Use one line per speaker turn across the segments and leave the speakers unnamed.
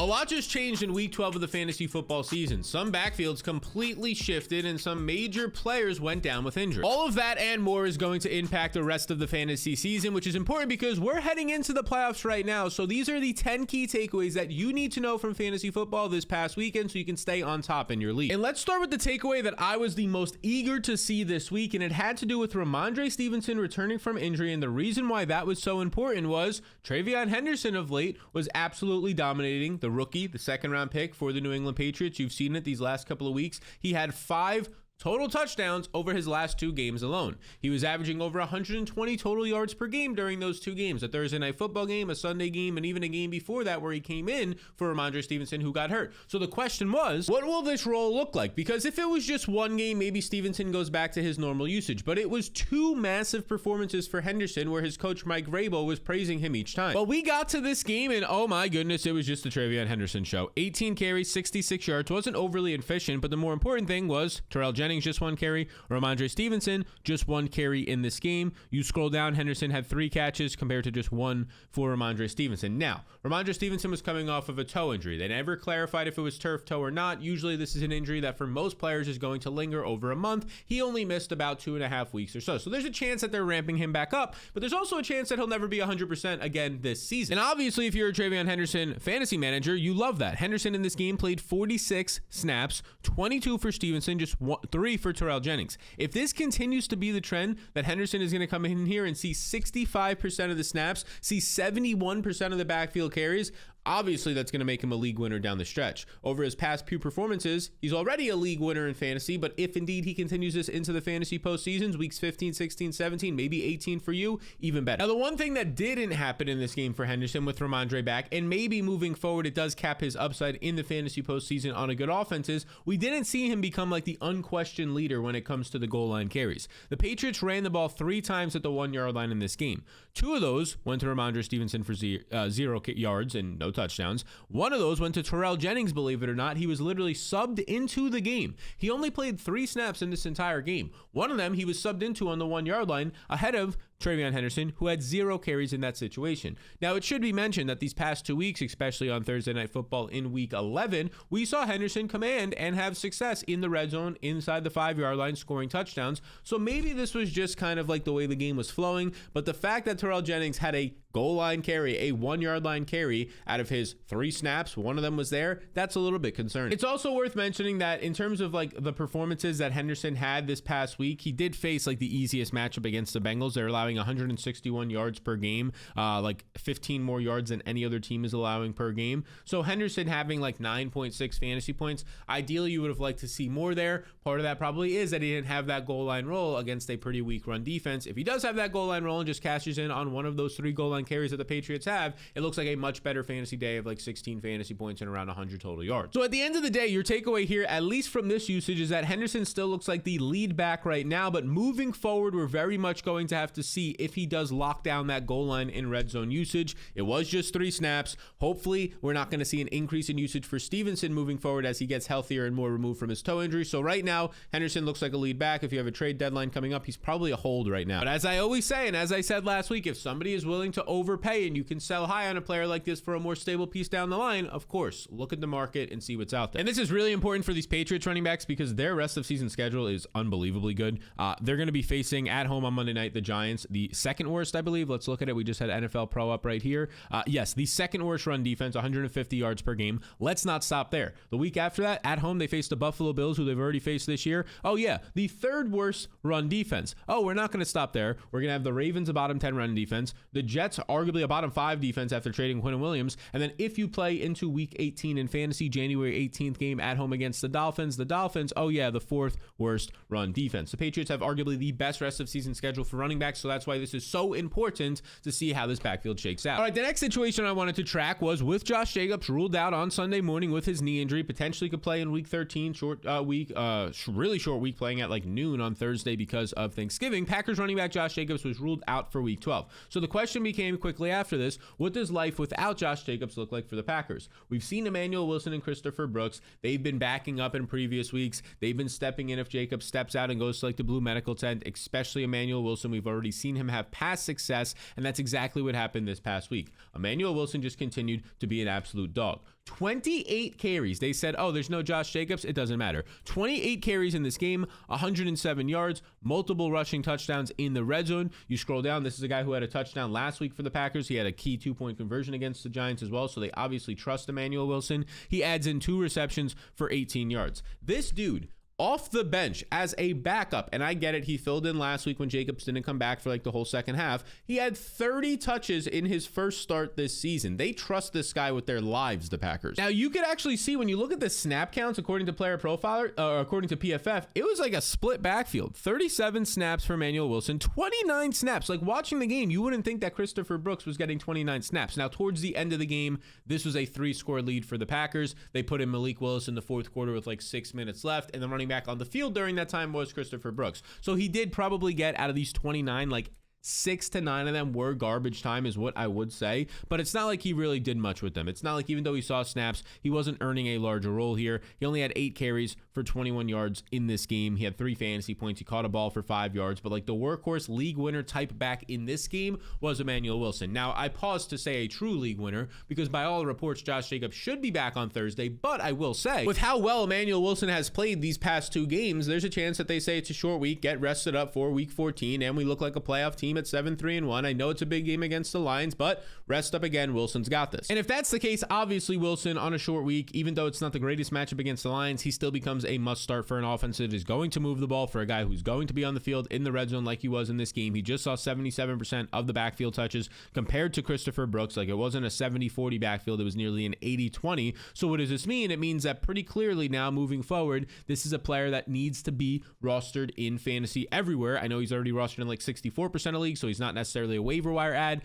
lot just changed in week 12 of the fantasy football season. Some backfields completely shifted and some major players went down with injury. All of that and more is going to impact the rest of the fantasy season, which is important because we're heading into the playoffs right now. So these are the 10 key takeaways that you need to know from fantasy football this past weekend so you can stay on top in your league. And let's start with the takeaway that I was the most eager to see this week, and it had to do with Rhamondre Stevenson returning from injury. And the reason why that was so important was TreVeyon Henderson of late was absolutely dominating. The rookie, the second round pick for the New England Patriots. You've seen it these last couple of weeks. He had 5 total touchdowns over his last 2 games alone. He was averaging over 120 total yards per game during those 2 games, a Thursday night football game, a Sunday game, and even a game before that where he came in for Rhamondre Stevenson, who got hurt. So the question was, what will this role look like? Because if it was just 1 game, maybe Stevenson goes back to his normal usage, but it was 2 massive performances for Henderson where his coach Mike Vrabel was praising him each time. But we got to this game and oh my goodness, it was just the TreVeyon Henderson show. 18 carries, 66 yards, wasn't overly efficient, but the more important thing was Terrell Jennings just 1 carry, Rhamondre Stevenson just 1 carry in this game. You scroll down, Henderson had 3 catches compared to just 1 for Rhamondre Stevenson. Now, Rhamondre Stevenson was coming off of a toe injury. They never clarified if it was turf toe or not. Usually this is an injury that for most players is going to linger over a month. He only missed about 2.5 weeks or so. So there's a chance that they're ramping him back up, but there's also a chance that he'll never be 100% again this season. And obviously, if you're a TreVeyon Henderson fantasy manager, you love that. Henderson in this game played 46 snaps, 22 for Stevenson, just 3 for Terrell Jennings. If this continues to be the trend that Henderson is going to come in here and see 65% of the snaps, see 71% of the backfield carries, obviously that's going to make him a league winner down the stretch. Over his past few performances, he's already a league winner in fantasy, but if indeed he continues this into the fantasy postseasons, weeks 15, 16, 17, maybe 18 for you, even better. Now, the one thing that didn't happen in this game for Henderson with Rhamondre back, and maybe moving forward it does cap his upside in the fantasy postseason on a good offense, is we didn't see him become like the unquestioned leader when it comes to the goal line carries. The Patriots ran the ball 3 times at the 1-yard line in this game. 2 of those went to Rhamondre Stevenson for 0 yards and no touchdowns. 1 of those went to Terrell Jennings, believe it or not. He was literally subbed into the game. He only played 3 snaps in this entire game. 1 of them he was subbed into on the 1-yard line ahead of TreVeyon Henderson, who had 0 carries in that situation. Now, it should be mentioned that these past 2 weeks, especially on Thursday Night Football in Week 11, we saw Henderson command and have success in the red zone inside the 5-yard line, scoring touchdowns. So maybe this was just kind of like the way the game was flowing, but the fact that Terrell Jennings had a goal line carry, a 1-yard line carry out of his 3 snaps, 1 of them was there, that's a little bit concerning. It's also worth mentioning that in terms of like the performances that Henderson had this past week, he did face like the easiest matchup against the Bengals. They're allowing 161 yards per game, like 15 more yards than any other team is allowing per game. So Henderson having like 9.6 fantasy points, ideally you would have liked to see more there. Part of that probably is that he didn't have that goal line role against a pretty weak run defense. If he does have that goal line role and just cashes in on one of those 3 goal line carries that the Patriots have, it looks like a much better fantasy day of like 16 fantasy points and around 100 total yards. So at the end of the day, your takeaway here, at least from this usage, is that Henderson still looks like the lead back right now, but moving forward, we're very much going to have to see if he does lock down that goal line in red zone usage. It was just 3 snaps. Hopefully, we're not going to see an increase in usage for Stevenson moving forward as he gets healthier and more removed from his toe injury. So right now, Henderson looks like a lead back. If you have a trade deadline coming up, he's probably a hold right now. But as I always say, and as I said last week, if somebody is willing to overpay and you can sell high on a player like this for a more stable piece down the line, of course, look at the market and see what's out there. And this is really important for these Patriots running backs because their rest of season schedule is unbelievably good. They're going to be facing at home on Monday night the Giants, the second worst, I believe. Let's look at it. We just had NFL Pro up right here. Yes, the second worst run defense, 150 yards per game. Let's not stop there. The week after that, at home, they faced the Buffalo Bills, who they've already faced this year. Oh yeah, the third worst run defense. Oh, we're not going to stop there. We're going to have the Ravens, a bottom 10 run defense. The Jets, arguably a bottom 5 defense after trading Quinnen Williams. And then if you play into week 18 in fantasy, January 18th game at home against the Dolphins, oh yeah, the 4th worst run defense. The Patriots have arguably the best rest of season schedule for running backs, so that's why this is so important to see how this backfield shakes out. All right, the next situation I wanted to track was with Josh Jacobs ruled out on Sunday morning with his knee injury, potentially could play in week 13, really short week, playing at like noon on Thursday because of Thanksgiving. Packers running back Josh Jacobs was ruled out for week 12. So the question became quickly after this, what does life without Josh Jacobs look like for the Packers? We've seen Emmanuel Wilson and Christopher Brooks. They've been backing up in previous weeks. They've been stepping in if Jacobs steps out and goes to like the blue medical tent, especially Emmanuel Wilson. We've already seen seen him have past success, and that's exactly what happened this past week. Emmanuel Wilson just continued to be an absolute dog. 28 carries. They said, oh, there's no Josh Jacobs. It doesn't matter. 28 carries in this game, 107 yards, multiple rushing touchdowns in the red zone. You scroll down, this is a guy who had a touchdown last week for the Packers. He had a key 2-point conversion against the Giants as well, so they obviously trust Emmanuel Wilson. He adds in 2 receptions for 18 yards. This dude, off the bench as a backup, and I get it, he filled in last week when Jacobs didn't come back for like the whole second half. He had 30 touches in his first start this season. They trust this guy with their lives, the Packers. Now, you could actually see when you look at the snap counts, according to Player Profiler, according to PFF, it was like a split backfield. 37 snaps for Emmanuel Wilson, 29 snaps. Like, watching the game, you wouldn't think that Christopher Brooks was getting 29 snaps. Now, towards the end of the game, this was a 3-score lead for the Packers. They put in Malik Willis in the fourth quarter with like 6 minutes left, and the running back on the field during that time was Christopher Brooks. So he did probably get, out of these 29, like 6 to 9 of them were garbage time is what I would say, but it's not like he really did much with them. It's not like, even though he saw snaps, he wasn't earning a larger role here. He only had 8 carries for 21 yards in this game. He had 3 fantasy points. He caught a ball for 5 yards, but like the workhorse league winner type back in this game was Emmanuel Wilson. Now, I paused to say a true league winner because by all reports, Josh Jacobs should be back on Thursday, but I will say, with how well Emmanuel Wilson has played these past 2 games, there's a chance that they say it's a short week, get rested up for week 14, and we look like a playoff team at 7-3-1. I know it's a big game against the Lions, but rest up again. Wilson's got this. And if that's the case, obviously Wilson on a short week, even though it's not the greatest matchup against the Lions, he still becomes a must start for an offense that is going to move the ball, for a guy who's going to be on the field in the red zone like he was in this game. He just saw 77% of the backfield touches compared to Christopher Brooks. Like, it wasn't a 70-40 backfield. It was nearly an 80-20. So what does this mean? It means that pretty clearly now moving forward, this is a player that needs to be rostered in fantasy everywhere. I know he's already rostered in like 64% of leagues, so he's not necessarily a waiver wire ad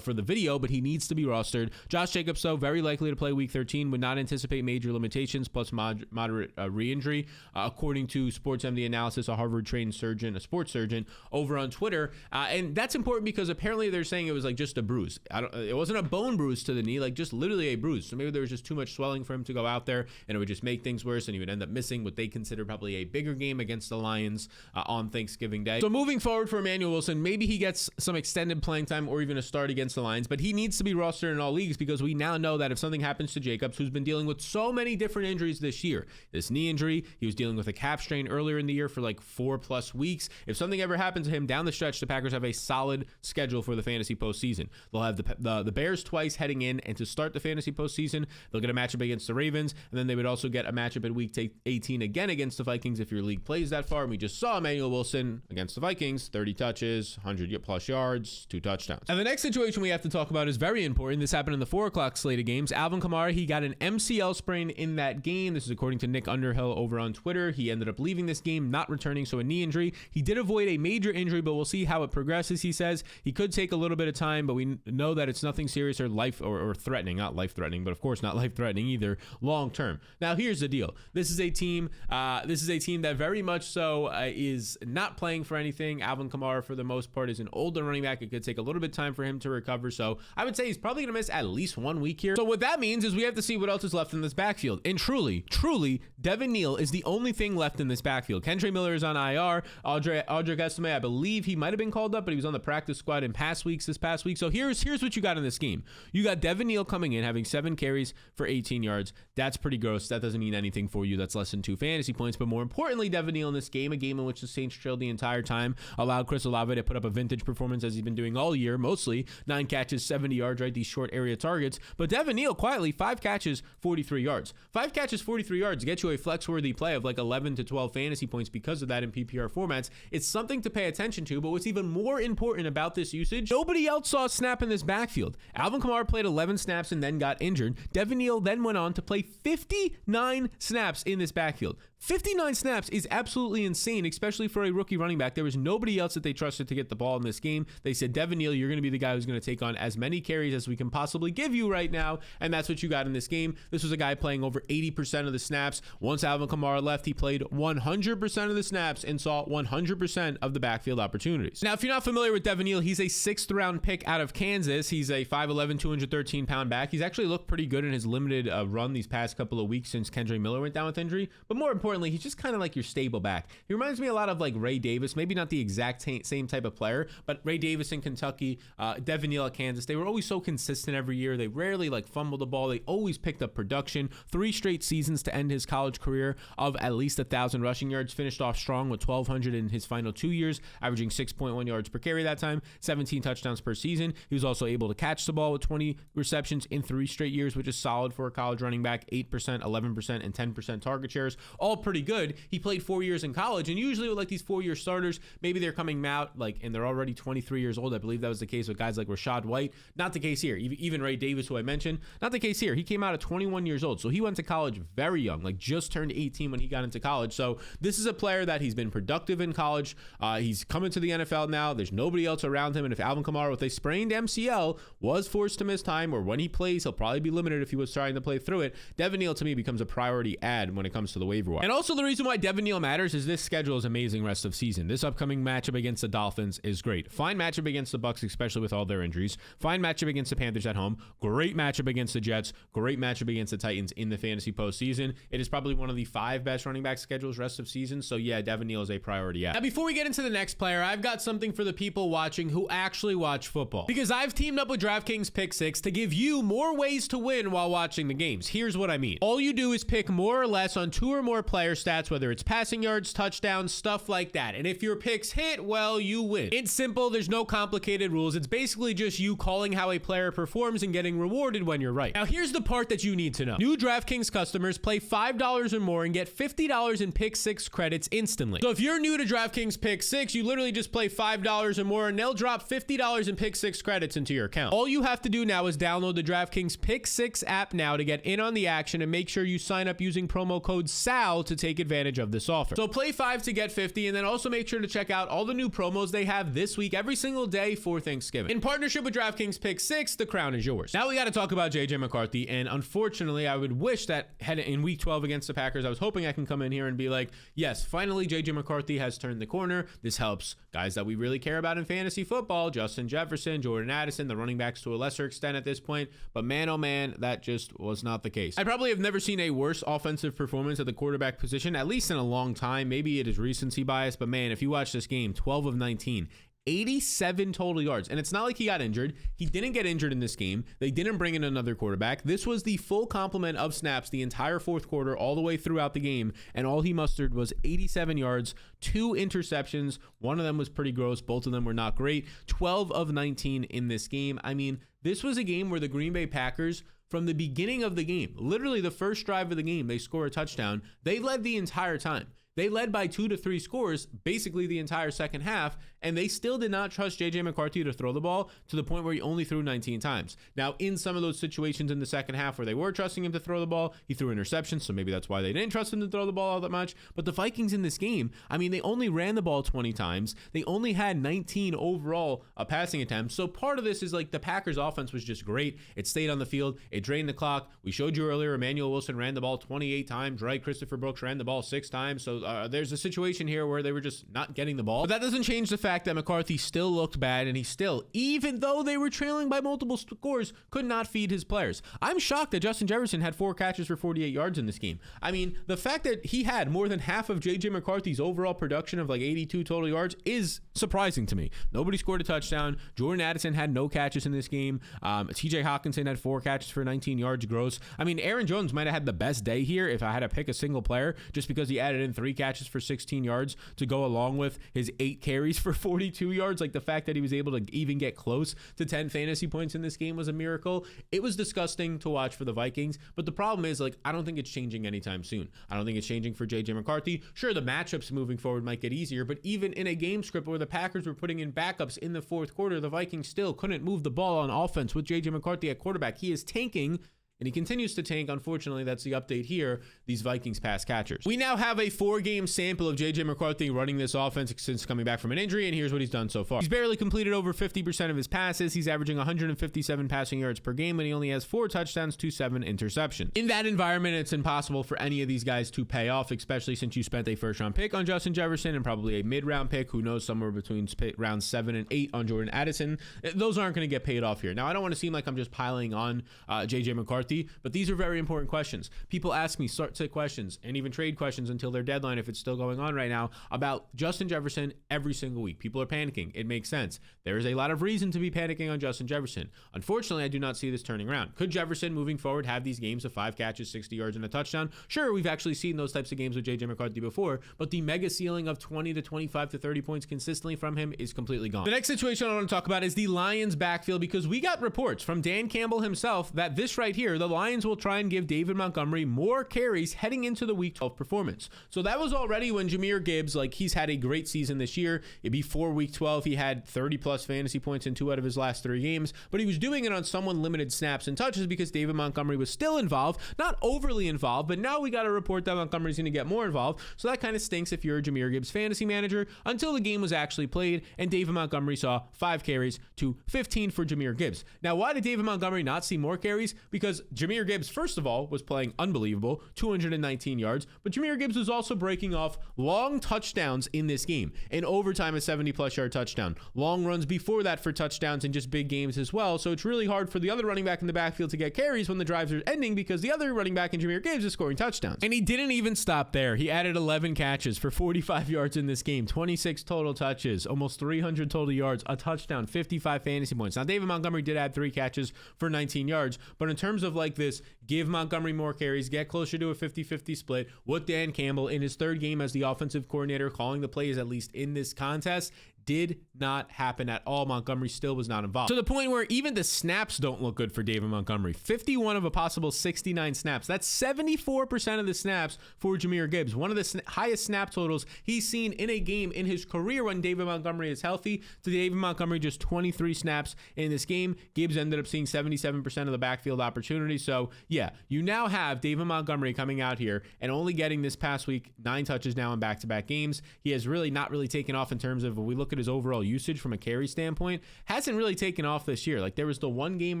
for the video, but he needs to be rostered. Josh Jacobs, though, very likely to play week 13, would not anticipate major limitations plus moderate re-injury, according to SportsMD analysis, a Harvard-trained surgeon, a sports surgeon, over on Twitter. And that's important because apparently they're saying it was like just a bruise. It wasn't a bone bruise to the knee, like just literally a bruise. So maybe there was just too much swelling for him to go out there, and it would just make things worse, and he would end up missing what they consider probably a bigger game against the Lions on Thanksgiving Day. So moving forward for Emmanuel Wilson, maybe he gets some extended playing time or even a start against the Lions, but he needs to be rostered in all leagues because we now know that if something happens to Jacobs, who's been dealing with so many different injuries this year, this knee injury, he was dealing with a calf strain earlier in the year for like 4+ weeks. If something ever happens to him down the stretch, the Packers have a solid schedule for the fantasy postseason. They'll have the Bears twice heading in, and to start the fantasy postseason, they'll get a matchup against the Ravens, and then they would also get a matchup at week 18 again against the Vikings if your league plays that far. And we just saw Emmanuel Wilson against the Vikings, 30 touches, 100+ yards, 2 touchdowns. And the next situation we have to talk about is very important. This happened in the 4 o'clock slate of games. Alvin Kamara, he got an MCL sprain in that game. This is according to Nick Underhill over on Twitter. He ended up leaving this game, not returning, so a knee injury. He did avoid a major injury, but we'll see how it progresses. He says he could take a little bit of time, but we know that it's nothing serious or life or threatening, not life threatening, but of course not life threatening either long term. Now, here's the deal. This is a team that very much so is not playing for anything. Alvin Kamara, for the most part, is an older running back. It could take a little bit of time for him to recover. So I would say he's probably going to miss at least 1 week here. So what that means is we have to see what else is left in this backfield. And truly, Devin Neal is the only thing left in this backfield. Kendre Miller is on IR. Audric Estime, I believe he might have been called up, but he was on the practice squad in past weeks this past week. So here's what you got in this game. You got Devin Neal coming in, having 7 carries for 18 yards. That's pretty gross. That doesn't mean anything for you. That's less than 2 fantasy points. But more importantly, Devin Neal in this game, a game in which the Saints trailed the entire time, allowed Chris Olave to put up a vintage performance as he's been doing all year, mostly 9 catches, 70 yards, right? These short area targets. But Devin Neal, quietly, 5 catches, 43 yards. 5 catches, 43 yards get you a flex-worthy play of like 11 to 12 fantasy points because of that in PPR formats. It's something to pay attention to, but what's even more important about this usage, nobody else saw a snap in this backfield. Alvin Kamara played 11 snaps and then got injured. Devin Neal then went on to play 59 snaps in this backfield. 59 snaps is absolutely insane, especially for a rookie running back. There was nobody else that they trusted to get the ball in this game. They said, Devin Neal, you're going to be the guy who's going to take on as many carries as we can possibly give you right now, and that's what you got in this game. This was a guy playing over 80% of the snaps. Once Alvin Kamara left, he played 100% of the snaps and saw 100% of the backfield opportunities. Now, if you're not familiar with Devin Neal, he's a 6th-round pick out of Kansas. He's a 5'11", 213-pound back. He's actually looked pretty good in his limited run these past couple of weeks since Kendre Miller went down with injury, but more importantly, importantly, he's just kind of like your stable back. He reminds me a lot of like Ray Davis, maybe not the exact same type of player, but Ray Davis in Kentucky, Devin Neal at Kansas. They were always so consistent every year. They rarely like fumbled the ball. They always picked up production. 3 straight seasons to end his college career of at least 1,000 rushing yards. Finished off strong with 1,200 in his final 2 years, averaging 6.1 yards per carry that time, 17 touchdowns per season. He was also able to catch the ball with 20 receptions in 3 straight years, which is solid for a college running back. 8%, 11%, and 10% target shares. All pretty good. He played 4 years in college, and usually with like these 4-year starters, maybe they're coming out like, and they're already 23 years old. I believe that was the case with guys like Rachaad White. Not the case here. Even Ray Davis, who I mentioned, not the case here. He came out at 21 years old, so he went to college very young, like just turned 18 when he got into college. So this is a player that he's been productive in college. He's coming to the NFL now. There's nobody else around him, and if Alvin Kamara with a sprained MCL was forced to miss time, or when he plays, he'll probably be limited if he was trying to play through it. Devin Neal to me becomes a priority add when it comes to the waiver wire. And also the reason why Devin Neal matters is this schedule is amazing rest of season. This upcoming matchup against the Dolphins is great. Fine matchup against the Bucs, especially with all their injuries. Fine matchup against the Panthers at home. Great matchup against the Jets. Great matchup against the Titans in the fantasy postseason. It is probably one of the 5 best running back schedules rest of season. So yeah, Devin Neal is a priority add. Now before we get into the next player, I've got something for the people watching who actually watch football, because I've teamed up with DraftKings Pick 6 to give you more ways to win while watching the games. Here's what I mean. All you do is pick more or less on 2 or more player stats, whether it's passing yards, touchdowns, stuff like that. And if your picks hit, well, you win. It's simple. There's no complicated rules. It's basically just you calling how a player performs and getting rewarded when you're right. Now, here's the part that you need to know. New DraftKings customers play $5 or more and get $50 in Pick 6 credits instantly. So if you're new to DraftKings Pick 6, you literally just play $5 or more and they'll drop $50 in Pick 6 credits into your account. All you have to do now is download the DraftKings Pick 6 app now to get in on the action, and make sure you sign up using promo code SAL to take advantage of this offer. So play 5 to get 50, and then also make sure to check out all the new promos they have this week, every single day for Thanksgiving. In partnership with DraftKings Pick 6, the crown is yours. Now we got to talk about JJ McCarthy, and unfortunately, I would wish that in week 12 against the Packers, I was hoping I can come in here and be like, yes, finally JJ McCarthy has turned the corner. This helps guys that we really care about in fantasy football, Justin Jefferson, Jordan Addison, the running backs to a lesser extent at this point, but man, oh man, that just was not the case. I probably have never seen a worse offensive performance at the quarterback position, at least in a long time. Maybe it is recency bias, but man, if you watch this game, 12 of 19, 87 total yards. And it's not like he got injured. He didn't get injured in this game. They didn't bring in another quarterback. This was the full complement of snaps the entire fourth quarter, all the way throughout the game. And all he mustered was 87 yards, 2 interceptions. One of them was pretty gross. Both of them were not great. 12 of 19 in this game. I mean, this was a game where the Green Bay Packers, from the beginning of the game, literally the first drive of the game, they score a touchdown. They led the entire time. They led by 2 to 3 scores basically the entire second half, and they still did not trust JJ McCarthy to throw the ball, to the point where he only threw 19 times. Now, in some of those situations in the second half where they were trusting him to throw the ball, he threw interceptions, so maybe that's why they didn't trust him to throw the ball all that much. But the Vikings in this game, I mean, they only ran the ball 20 times. They only had 19 overall passing attempts. So part of this is like the Packers offense was just great. It stayed on the field. It drained the clock. We showed you earlier, Emmanuel Wilson ran the ball 28 times, right? Christopher Brooks ran the ball 6 times. So there's a situation here where they were just not getting the ball. But that doesn't change the fact that McCarthy still looked bad, and he still, even though they were trailing by multiple scores, could not feed his players. I'm shocked that Justin Jefferson had 4 catches for 48 yards in this game. I mean, the fact that he had more than half of JJ McCarthy's overall production of like 82 total yards is surprising to me. Nobody scored a touchdown. Jordan Addison had no catches in this game. TJ Hawkinson had 4 catches for 19 yards gross. I mean, Aaron Jones might have had the best day here if I had to pick a single player, just because he added in 3 catches for 16 yards to go along with his 8 carries for 42 yards. Like, the fact that he was able to even get close to 10 fantasy points in this game was a miracle. It was disgusting to watch for the Vikings, but the problem is, like, I don't think it's changing anytime soon. I don't think it's changing for JJ McCarthy. Sure, the matchups moving forward might get easier, but even in a game script where the Packers were putting in backups in the fourth quarter, the Vikings still couldn't move the ball on offense with JJ McCarthy at quarterback. He is tanking, and he continues to tank. Unfortunately, that's the update here, these Vikings pass catchers. We now have a 4-game sample of JJ McCarthy running this offense since coming back from an injury, and here's what he's done so far. He's barely completed over 50% of his passes. He's averaging 157 passing yards per game, and he only has 4 touchdowns to 7 interceptions. In that environment, it's impossible for any of these guys to pay off, especially since you spent a first-round pick on Justin Jefferson and probably a mid-round pick, who knows, somewhere between rounds 7 and 8 on Jordan Addison. Those aren't going to get paid off here. Now, I don't want to seem like I'm just piling on JJ McCarthy McCarthy, but these are very important questions. People ask me start-sit questions and even trade questions until their deadline, if it's still going on right now, about Justin Jefferson every single week. People are panicking. It makes sense. There is a lot of reason to be panicking on Justin Jefferson. Unfortunately, I do not see this turning around. Could Jefferson moving forward have these games of 5 catches, 60 yards, and a touchdown? Sure, we've actually seen those types of games with JJ McCarthy before, but the mega ceiling of 20 to 25 to 30 points consistently from him is completely gone. The next situation I want to talk about is the Lions backfield, because we got reports from Dan Campbell himself that this right here, the Lions will try and give David Montgomery more carries heading into the week 12 performance. So that was already when Jahmyr Gibbs, like, he's had a great season this year. Before week 12, he had 30 plus fantasy points in 2 out of his last 3 games, but he was doing it on somewhat limited snaps and touches because David Montgomery was still involved, not overly involved, but now we got a report that Montgomery's going to get more involved. So that kind of stinks if you're a Jahmyr Gibbs fantasy manager until the game was actually played and David Montgomery saw 5 carries to 15 for Jahmyr Gibbs. Now, why did David Montgomery not see more carries? Because Jahmyr Gibbs, first of all, was playing unbelievable, 219 yards, but Jahmyr Gibbs was also breaking off long touchdowns in this game. In overtime, a 70-plus yard touchdown. Long runs before that for touchdowns and just big games as well. So it's really hard for the other running back in the backfield to get carries when the drives are ending because the other running back in Jahmyr Gibbs is scoring touchdowns. And he didn't even stop there. He added 11 catches for 45 yards in this game, 26 total touches, almost 300 total yards, a touchdown, 55 fantasy points. Now, David Montgomery did add 3 catches for 19 yards, but in terms of like this, give Montgomery more carries, get closer to a 50-50 split, with Dan Campbell in his 3rd game as the offensive coordinator calling the plays, at least in this contest, did not happen at all. Montgomery still was not involved. To the point where even the snaps don't look good for David Montgomery. 51 of a possible 69 snaps. That's 74% of the snaps for Jahmyr Gibbs. One of the highest snap totals he's seen in a game in his career when David Montgomery is healthy. To David Montgomery, just 23 snaps in this game. Gibbs ended up seeing 77% of the backfield opportunity. So yeah, you now have David Montgomery coming out here and only getting this past week 9 touches now in back-to-back games. He has really not taken off in terms of, when we look at his overall usage from a carry standpoint, hasn't really taken off this year. Like, there was the one game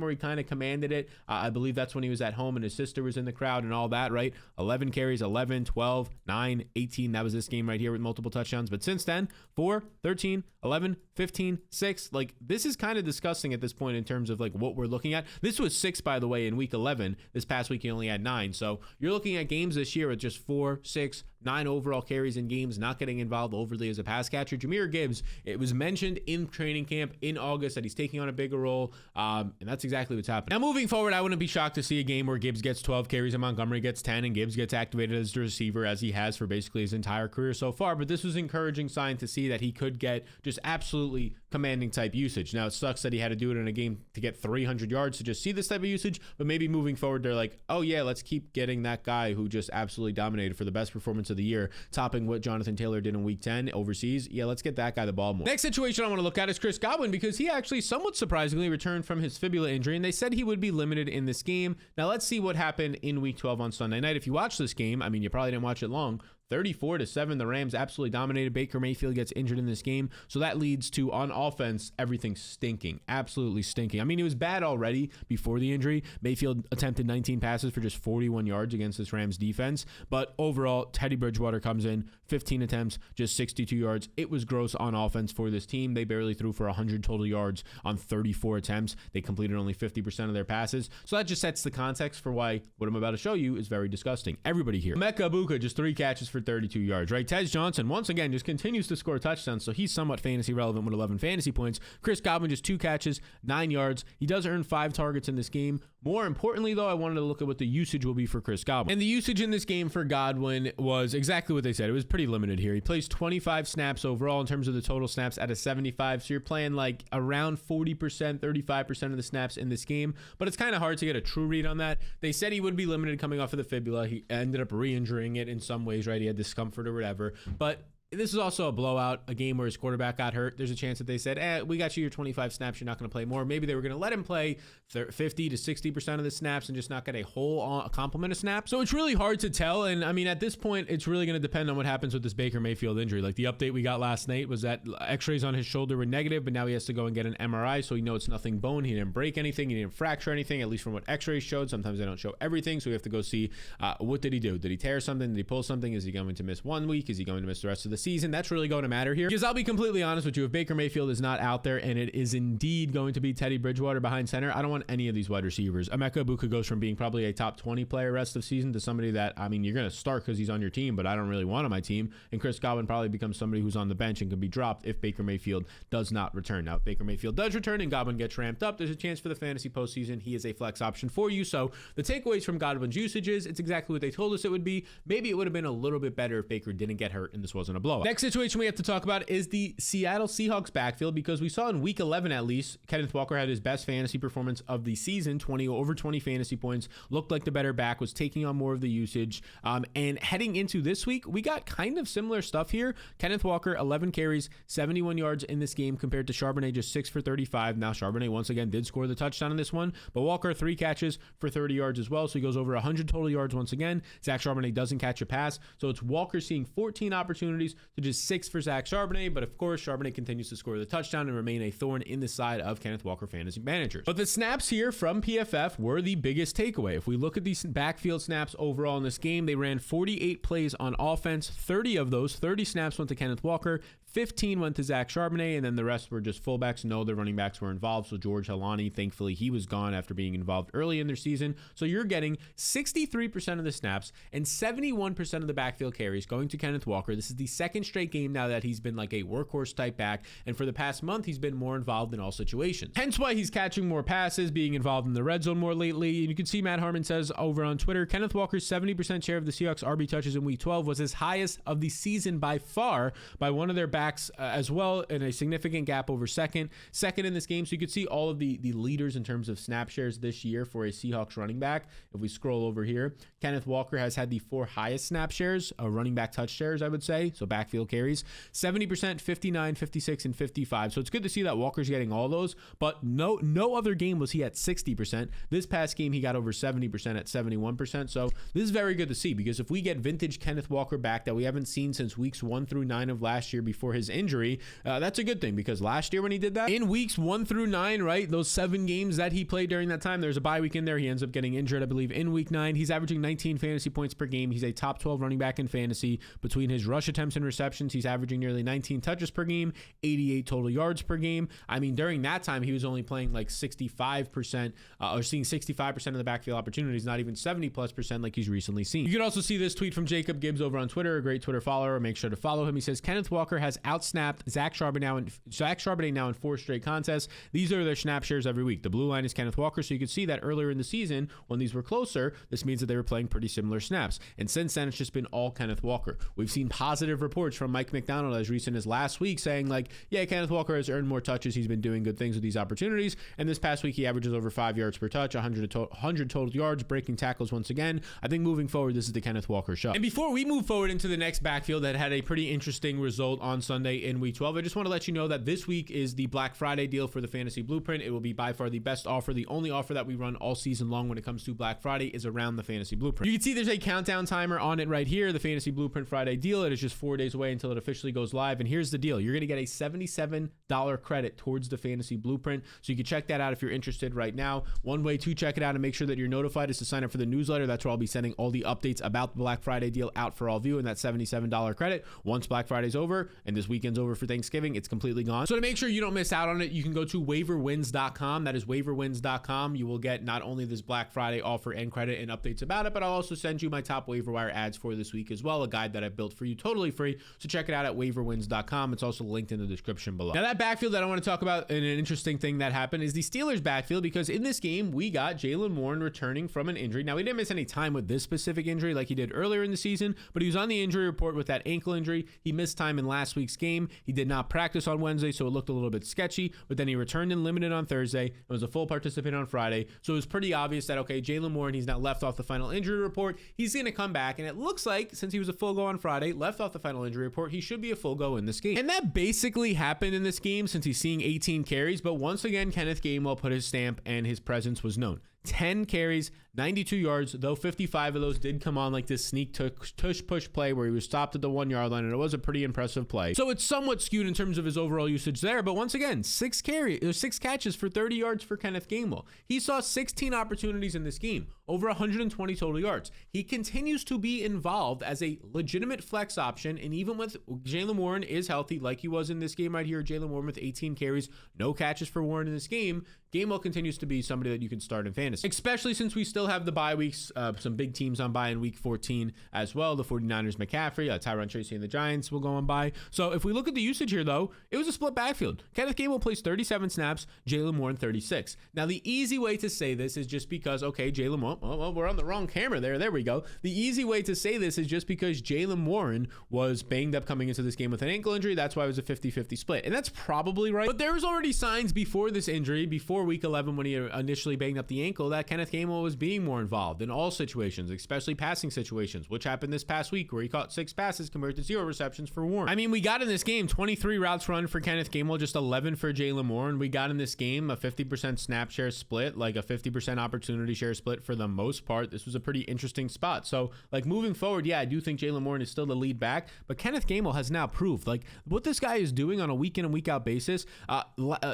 where he kind of commanded it. I believe that's when he was at home and his sister was in the crowd and all that, right? 11 carries, 11, 12, 9, 18. That was this game right here with multiple touchdowns. But since then, 4, 13, 11, 15, 6. Like, this is kind of disgusting at this point in terms of like what we're looking at. This was 6, by the way, in week 11. This past week, he only had 9. So you're looking at games this year with just 4, 6, 9 overall carries in games, not getting involved overly as a pass catcher. Jahmyr Gibbs, it was mentioned in training camp in August that he's taking on a bigger role, and that's exactly what's happening. Now, moving forward, I wouldn't be shocked to see a game where Gibbs gets 12 carries and Montgomery gets 10, and Gibbs gets activated as the receiver as he has for basically his entire career so far, but this was an encouraging sign to see that he could get just absolutely commanding type usage. Now, it sucks that he had to do it in a game to get 300 yards to just see this type of usage, but maybe moving forward, they're like, oh yeah, let's keep getting that guy who just absolutely dominated for the best performance of the year, topping what Jonathan Taylor did in week 10 overseas. Yeah, let's get that guy the ball more. Next situation I want to look at is Chris Godwin, because he actually somewhat surprisingly returned from his fibula injury, and they said he would be limited in this game. Now, let's see what happened in week 12 on Sunday night. If you watch this game, I mean, you probably didn't watch it long. 34-7, the Rams absolutely dominated. Baker Mayfield gets injured in this game, so that leads to, on offense, everything stinking, absolutely stinking. I mean, it was bad already before the injury. Mayfield attempted 19 passes for just 41 yards against this Rams defense, but overall, Teddy Bridgewater comes in, 15 attempts, just 62 yards. It was gross on offense for this team. They barely threw for 100 total yards on 34 attempts. They completed only 50% of their passes, so that just sets the context for why what I'm about to show you is very disgusting. Everybody here. Emeka Egbuka, just 3 catches for 32 yards, right? Tez Johnson, once again, just continues to score touchdowns, so he's somewhat fantasy relevant with 11 fantasy points. Chris Godwin, just 2 catches, 9 yards. He does earn 5 targets in this game. More importantly, though, I wanted to look at what the usage will be for Chris Godwin. And the usage in this game for Godwin was exactly what they said. It was pretty limited here. He plays 25 snaps overall in terms of the total snaps at a 75, so you're playing like around 40%, 35% of the snaps in this game, but it's kind of hard to get a true read on that. They said he would be limited coming off of the fibula. He ended up re-injuring it in some ways, right? He had discomfort or whatever, but this is also a blowout, a game where his quarterback got hurt. There's a chance that they said, we got you your 25 snaps. You're not going to play more. Maybe they were going to let him play 50 to 60% of the snaps and just not get a whole complement of snaps. So it's really hard to tell. And I mean, at this point, it's really going to depend on what happens with this Baker Mayfield injury. Like the update we got last night was that x-rays on his shoulder were negative, but now he has to go and get an MRI. So we know it's nothing bone. He didn't break anything. He didn't fracture anything, at least from what x-rays showed. Sometimes they don't show everything. So we have to go see what did he do? Did he tear something? Did he pull something? Is he going to miss 1 week? Is he going to miss the rest of the season. That's really going to matter here, because I'll be completely honest with you, if Baker Mayfield is not out there and it is indeed going to be Teddy Bridgewater behind center, I don't want any of these wide receivers. Emeka Egbuka goes from being probably a top 20 player rest of season to somebody that, I mean, you're going to start because he's on your team, but I don't really want on my team. And Chris Godwin probably becomes somebody who's on the bench and can be dropped if Baker Mayfield does not return. Now, if Baker Mayfield does return and Godwin gets ramped up, there's a chance for the fantasy postseason. He is a flex option for you. So the takeaways from Godwin's usage is it's exactly what they told us it would be. Maybe it would have been a little bit better if Baker didn't get hurt and this wasn't a blowout. Next situation we have to talk about is the Seattle Seahawks backfield, because we saw in week 11 at least, Kenneth Walker had his best fantasy performance of the season, over 20 fantasy points, looked like the better back, was taking on more of the usage. And heading into this week, we got kind of similar stuff here. Kenneth Walker, 11 carries, 71 yards in this game compared to Charbonnet, just 6 for 35. Now, Charbonnet once again did score the touchdown in this one, but Walker, 3 catches for 30 yards as well. So he goes over 100 total yards once again. Zach Charbonnet doesn't catch a pass. So it's Walker seeing 14 opportunities to just 6 for Zach Charbonnet. But of course, Charbonnet continues to score the touchdown and remain a thorn in the side of Kenneth Walker fantasy managers. But the snaps here from PFF were the biggest takeaway. If we look at these backfield snaps overall in this game, they ran 48 plays on offense. 30 of those, 30 snaps went to Kenneth Walker. 15 went to Zach Charbonnet, and then the rest were just fullbacks. No, the running backs were involved. So George Helani, thankfully, he was gone after being involved early in their season. So you're getting 63% of the snaps and 71% of the backfield carries going to Kenneth Walker. This is the second straight game now that he's been like a workhorse type back. And for the past month, he's been more involved in all situations. Hence why he's catching more passes, being involved in the red zone more lately. And you can see Matt Harmon says over on Twitter, Kenneth Walker's 70% share of the Seahawks RB touches in week 12 was his highest of the season by far, by one of their backs as well, in a significant gap over second in this game. So you could see all of the leaders in terms of snap shares this year for a Seahawks running back. If we scroll over here, Kenneth Walker has had the 4 highest snap shares, running back touch shares, I would say. So backfield carries, 70%, 59, 56, and 55. So it's good to see that Walker's getting all those, but no other game was he at 60%. This past game, he got over 70% at 71%. So this is very good to see, because if we get vintage Kenneth Walker back that we haven't seen since weeks 1 through 9 of last year before his injury, that's a good thing, because last year when he did that, in weeks 1 through 9, right, those 7 games that he played during that time, there's a bye week in there. He ends up getting injured, I believe, in week 9. He's averaging 19 fantasy points per game. He's a top 12 running back in fantasy. Between his rush attempts and receptions, he's averaging nearly 19 touches per game, 88 total yards per game. I mean, during that time, he was only playing like 65%, or seeing 65% of the backfield opportunities, not even 70+% like he's recently seen. You can also see this tweet from Jacob Gibbs over on Twitter, a great Twitter follower. Make sure to follow him. He says, Kenneth Walker has outsnapped Zach Charbonnet now in 4 straight contests. These are their snap shares every week. The blue line is Kenneth Walker, so you could see that earlier in the season when these were closer, this means that they were playing pretty similar snaps. And since then, it's just been all Kenneth Walker. We've seen positive reports from Mike McDonald as recent as last week saying like, yeah, Kenneth Walker has earned more touches. He's been doing good things with these opportunities. And this past week, he averages over 5 yards per touch, 100 total yards, breaking tackles once again. I think moving forward, this is the Kenneth Walker show. And before we move forward into the next backfield that had a pretty interesting result on Sunday in week 12, I just want to let you know that this week is the Black Friday deal for the Fantasy Blueprint. It will be by far the best offer. The only offer that we run all season long when it comes to Black Friday is around the Fantasy Blueprint. You can see there's a countdown timer on it right here, the Fantasy Blueprint Friday deal. It is just 4 days away until it officially goes live. And here's the deal. You're going to get a $77 credit towards the Fantasy Blueprint. So you can check that out if you're interested right now. One way to check it out and make sure that you're notified is to sign up for the newsletter. That's where I'll be sending all the updates about the Black Friday deal out for all of you, and that $77 credit. Once Black Friday's over and this weekend's over for Thanksgiving, it's completely gone. So to make sure you don't miss out on it, you can go to waiverwins.com. That is waiverwins.com. You will get not only this Black Friday offer and credit and updates about it, but I'll also send you my top waiver wire ads for this week as well, a guide that I built for you totally free. So check it out at waiverwins.com. It's also linked in the description below. Now that backfield that I want to talk about, and an interesting thing that happened, is the Steelers backfield, because in this game, we got Jaylen Warren returning from an injury. Now, he didn't miss any time with this specific injury like he did earlier in the season, but he was on the injury report with that ankle injury. He missed time in last week's game. He did not practice on Wednesday, so it looked a little bit sketchy, but then he returned and limited on Thursday and was a full participant on Friday. So it was pretty obvious that, okay, Jaylen Warren, he's now left off the final injury report. He's going to come back, and it looks like, since he was a full go on Friday, left off the final injury report, he should be a full go in this game. And that basically happened in this game since he's seeing 18 carries, but once again, Kenneth Gainwell put his stamp and his presence was known. 10 carries, 92 yards, though 55 of those did come on like this sneak tush push play where he was stopped at the 1 yard line, and it was a pretty impressive play. So it's somewhat skewed in terms of his overall usage there, but once again, 6 catches for 30 yards for Kenneth Gainwell. He saw 16 opportunities in this game. over 120 total yards. He continues to be involved as a legitimate flex option, and even with Jaylen Warren is healthy, like he was in this game right here, Jaylen Warren with 18 carries, no catches for Warren in this game, Gainwell continues to be somebody that you can start in fantasy, especially since we still have the bye weeks. Some big teams on bye in week 14 as well. The 49ers, McCaffrey, Tyron Tracy, and the Giants will go on bye. So if we look at the usage here, though, it was a split backfield. Kenneth Gainwell plays 37 snaps, Jaylen Warren 36. Now, the easy way to say this is just because, okay, Jaylen Warren, well, we're on the wrong camera there. There we go. The easy way to say this is just because Jaylen Warren was banged up coming into this game with an ankle injury. That's why it was a 50-50 split. And that's probably right. But there was already signs before this injury, before week 11 when he initially banged up the ankle, that Kenneth Gainwell was being more involved in all situations, especially passing situations, which happened this past week where he caught 6 passes compared to 0 receptions for Warren. I mean, we got in this game 23 routes run for Kenneth Gainwell, just 11 for Jaylen Warren. We got in this game a 50% snap share split, like a 50% opportunity share split for the most part. This was a pretty interesting spot. So, like, moving forward, yeah, I do think Jaylen Warren is still the lead back, but Kenneth Gainwell has now proved, like, what this guy is doing on a week in and week out basis.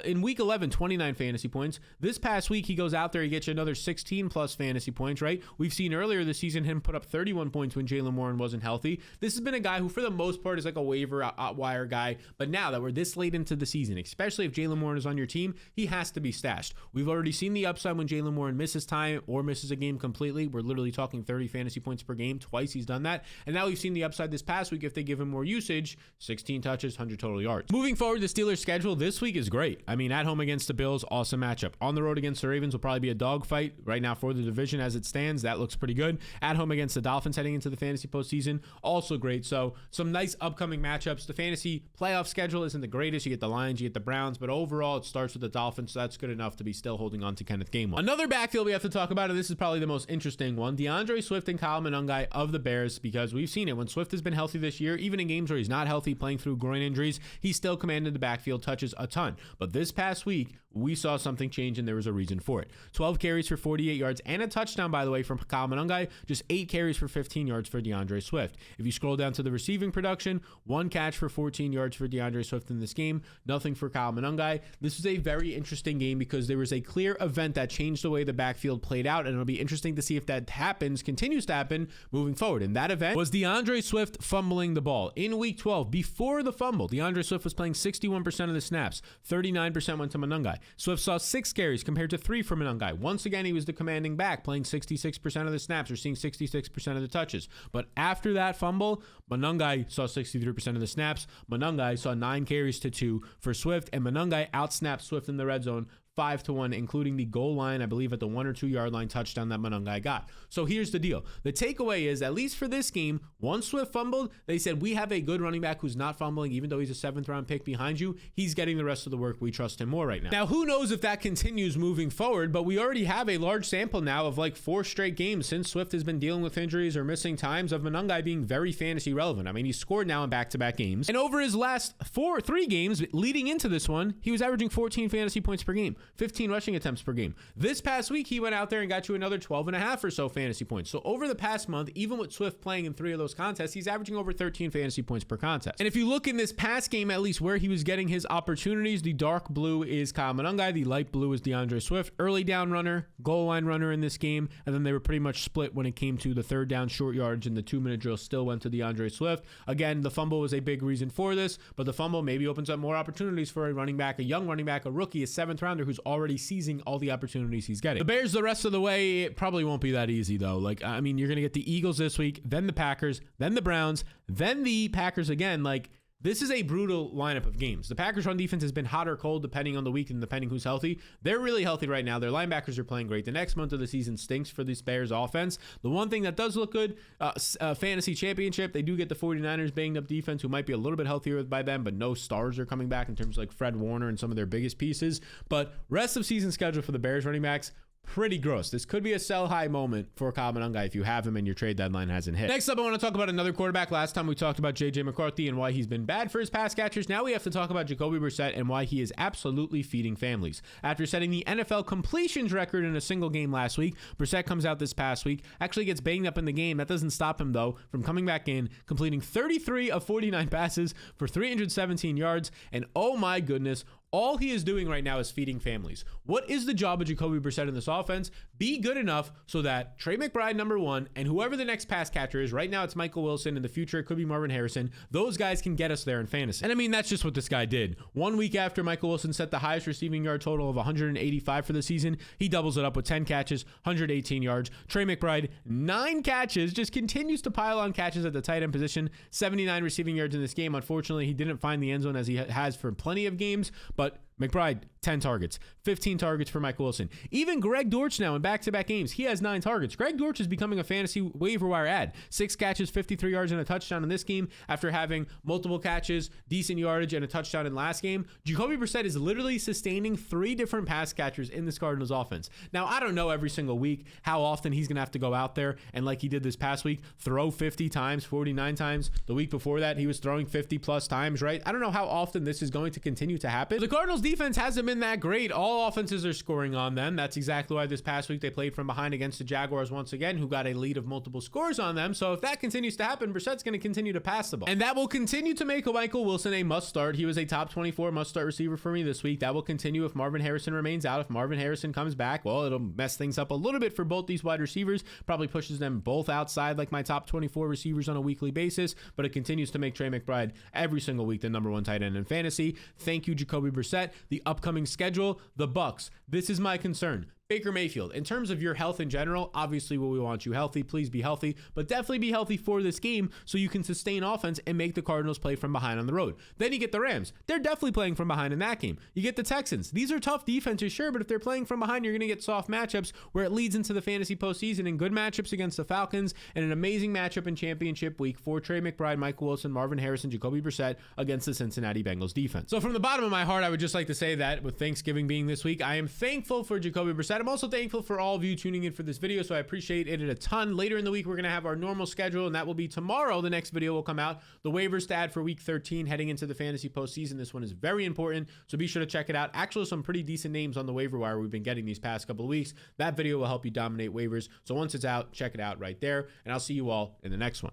In week 11, 29 fantasy points. This past week, he goes out there, he gets you another 16 plus fantasy points, right? We've seen earlier this season him put up 31 points when Jaylen Warren wasn't healthy. This has been a guy who, for the most part, is like a waiver wire guy. But now that we're this late into the season, especially if Jaylen Warren is on your team, he has to be stashed. We've already seen the upside when Jaylen Warren misses time or misses a game completely. We're literally talking 30 fantasy points per game. Twice he's done that. And now we've seen the upside this past week if they give him more usage, 16 touches, 100 total yards. Moving forward, the Steelers' schedule this week is great. I mean, at home against the Bills, awesome matchup. On the road against the Ravens will probably be a dogfight right now for the division as it stands. That looks pretty good. At home against the Dolphins heading into the fantasy postseason, also great. So some nice upcoming matchups. The fantasy playoff schedule isn't the greatest. You get the Lions, you get the Browns, but overall it starts with the Dolphins, so that's good enough to be still holding on to Kenneth Gainwell. Another backfield we have to talk about, and this is probably the most interesting one, DeAndre Swift and Kyle Monangai of the Bears, because we've seen it. When Swift has been healthy this year, even in games where he's not healthy, playing through groin injuries, he still commanded the backfield touches a ton. But this past week, we saw something change, and there was a reason for it. 12 carries for 48 yards and a touchdown, by the way, from Kyle Monangai. Just 8 carries for 15 yards for DeAndre Swift. If you scroll down to the receiving production, 1 catch for 14 yards for DeAndre Swift in this game. Nothing for Kyle Monangai. This was a very interesting game because there was a clear event that changed the way the backfield played out, and it'll be interesting to see if that continues to happen moving forward. And that event was DeAndre Swift fumbling the ball. In week 12, before the fumble, DeAndre Swift was playing 61% of the snaps. 39% went to Monangai. Swift saw 6 carries compared to 3 from Monangai. Once again, he was the commanding back, playing 66% of the snaps or seeing 66% of the touches. But after that fumble, Monangai saw 63% of the snaps. Monangai saw 9 carries to 2 for Swift, and Monangai outsnapped Swift in the red zone 5-1, including the goal line, I believe at the 1 or 2 yard line touchdown that Monangai got. So here's the deal. The takeaway is, at least for this game, once Swift fumbled, they said, we have a good running back who's not fumbling, even though he's a 7th round pick behind you. He's getting the rest of the work. We trust him more right now. Now, who knows if that continues moving forward, but we already have a large sample now of like 4 straight games since Swift has been dealing with injuries or missing times of Monangai being very fantasy relevant. I mean, he's scored now in back-to-back games. And over his last 3 games leading into this one, he was averaging 14 fantasy points per game, 15 rushing attempts per game. This past week, he went out there and got you another 12.5 or so fantasy points. So over the past month, even with Swift playing in 3 of those contests, he's averaging over 13 fantasy points per contest. And if you look in this past game, at least where he was getting his opportunities, the dark blue is Kyle Monangai, the light blue is DeAndre Swift. Early down runner, goal line runner in this game, and then they were pretty much split when it came to the 3rd down short yards, and the 2-minute drill still went to DeAndre Swift. Again, the fumble was a big reason for this, but the fumble maybe opens up more opportunities for a running back, a young running back, a rookie, a 7th rounder who's already seizing all the opportunities he's getting. The Bears the rest of the way, it probably won't be that easy though. Like, I mean, you're going to get the Eagles this week, then the Packers, then the Browns, then the Packers again. Like, this is a brutal lineup of games. The Packers' run defense has been hot or cold depending on the week and depending who's healthy. They're really healthy right now. Their linebackers are playing great. The next month of the season stinks for this Bears offense. The one thing that does look good, fantasy championship, they do get the 49ers banged up defense who might be a little bit healthier by them, but no stars are coming back in terms of like Fred Warner and some of their biggest pieces. But rest of season schedule for the Bears running backs, pretty gross. This could be a sell high moment for Kyle Monangai if you have him and your trade deadline hasn't hit. Next up, I want to talk about another quarterback. Last time we talked about JJ McCarthy and why he's been bad for his pass catchers. Now we have to talk about Jacoby Brissett and why he is absolutely feeding families. After setting the NFL completions record in a single game last week, Brissett comes out this past week, actually gets banged up in the game. That doesn't stop him though from coming back in, completing 33 of 49 passes for 317 yards, and oh my goodness, All he is doing right now is feeding families. What is the job of Jacoby Brissett in this offense? Be good enough so that Trey McBride, number one, and whoever the next pass catcher is, right now it's Michael Wilson, in the future it could be Marvin Harrison, those guys can get us there in fantasy. And I mean, that's just what this guy did. 1 week after Michael Wilson set the highest receiving yard total of 185 for the season, he doubles it up with 10 catches, 118 yards. Trey McBride, 9 catches, just continues to pile on catches at the tight end position, 79 receiving yards in this game. Unfortunately, he didn't find the end zone as he has for plenty of games, but McBride, 10 targets, 15 targets for Michael Wilson. Even Greg Dortch now in back-to-back games, he has 9 targets. Greg Dortch is becoming a fantasy waiver wire ad. 6 catches, 53 yards, and a touchdown in this game after having multiple catches, decent yardage, and a touchdown in last game. Jacoby Brissett is literally sustaining 3 different pass catchers in this Cardinals offense. Now, I don't know every single week how often he's going to have to go out there and, like he did this past week, throw 50 times, 49 times. The week before that, he was throwing 50 plus times, right? I don't know how often this is going to continue to happen. The Cardinals defense hasn't been that great. All offenses are scoring on them. That's exactly why this past week they played from behind against the Jaguars once again, who got a lead of multiple scores on them. So if that continues to happen, Brissett's going to continue to pass the ball. And that will continue to make Michael Wilson a must start. He was a top 24 must start receiver for me this week. That will continue if Marvin Harrison remains out. If Marvin Harrison comes back, well, it'll mess things up a little bit for both these wide receivers. Probably pushes them both outside like my top 24 receivers on a weekly basis, but it continues to make Trey McBride every single week the number 1 tight end in fantasy. Thank you, Jacoby Brissett. The upcoming schedule, the Bucks. This is my concern. Baker Mayfield, in terms of your health in general, obviously we want you healthy. Please be healthy, but definitely be healthy for this game so you can sustain offense and make the Cardinals play from behind on the road. Then you get the Rams. They're definitely playing from behind in that game. You get the Texans. These are tough defenses, sure, but if they're playing from behind, you're going to get soft matchups where it leads into the fantasy postseason and good matchups against the Falcons and an amazing matchup in championship week for Trey McBride, Michael Wilson, Marvin Harrison, Jacoby Brissett against the Cincinnati Bengals defense. So from the bottom of my heart, I would just like to say that with Thanksgiving being this week, I am thankful for Jacoby Brissett. I'm also thankful for all of you tuning in for this video, so I appreciate it a ton. Later in the week, we're going to have our normal schedule, and that will be tomorrow. The next video will come out. The waiver stat for week 13 heading into the fantasy postseason. This one is very important, so be sure to check it out. Actually, some pretty decent names on the waiver wire we've been getting these past couple of weeks. That video will help you dominate waivers. So once it's out, check it out right there, and I'll see you all in the next one.